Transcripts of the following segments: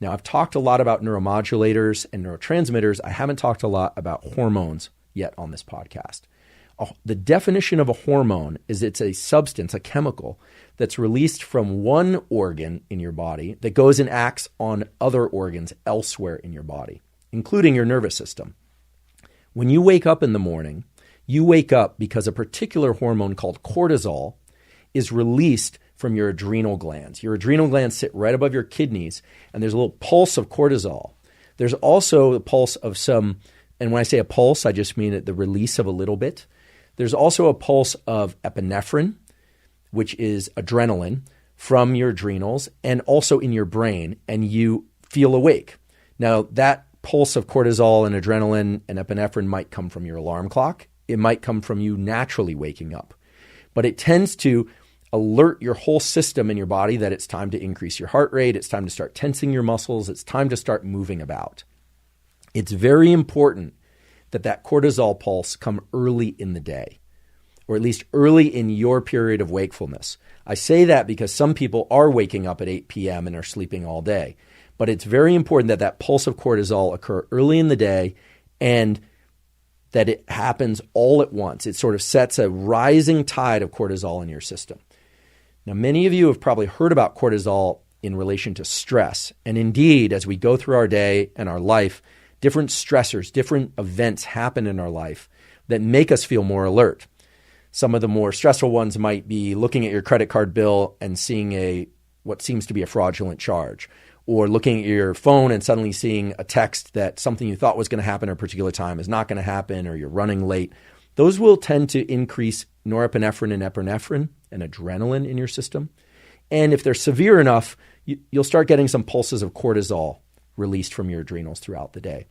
Now, I've talked a lot about neuromodulators and neurotransmitters. I haven't talked a lot about hormones yet on this podcast. The definition of a hormone is it's a substance, a chemical, that's released from one organ in your body that goes and acts on other organs elsewhere in your body, including your nervous system. When you wake up in the morning, you wake up because a particular hormone called cortisol is released from your adrenal glands. Your adrenal glands sit right above your kidneys, and there's a little pulse of cortisol. There's also the pulse of some, and when I say a pulse, I just mean the release of a little bit. There's also a pulse of epinephrine, which is adrenaline, from your adrenals and also in your brain, and you feel awake. Now, that pulse of cortisol and adrenaline and epinephrine might come from your alarm clock. It might come from you naturally waking up. But it tends to alert your whole system in your body that it's time to increase your heart rate, it's time to start tensing your muscles, it's time to start moving about. It's very important that cortisol pulse come early in the day, or at least early in your period of wakefulness. I say that because some people are waking up at 8 p.m. and are sleeping all day. But it's very important that pulse of cortisol occur early in the day and that it happens all at once. It sort of sets a rising tide of cortisol in your system. Now, many of you have probably heard about cortisol in relation to stress. And indeed, as we go through our day and our life, different stressors, different events happen in our life that make us feel more alert. Some of the more stressful ones might be looking at your credit card bill and seeing what seems to be a fraudulent charge, or looking at your phone and suddenly seeing a text that something you thought was going to happen at a particular time is not going to happen, or you're running late. Those will tend to increase norepinephrine and epinephrine and adrenaline in your system. And if they're severe enough, you'll start getting some pulses of cortisol released from your adrenals throughout the day.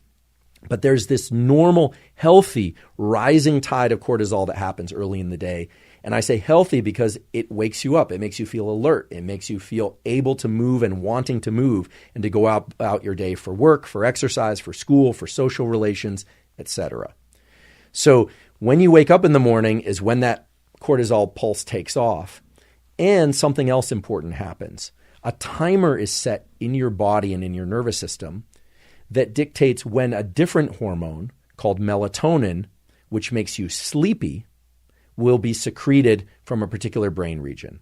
But there's this normal, healthy, rising tide of cortisol that happens early in the day. And I say healthy because it wakes you up. It makes you feel alert. It makes you feel able to move and wanting to move and to go out about your day for work, for exercise, for school, for social relations, etc. So when you wake up in the morning is when that cortisol pulse takes off. And something else important happens. A timer is set in your body and in your nervous system that dictates when a different hormone called melatonin, which makes you sleepy, will be secreted from a particular brain region.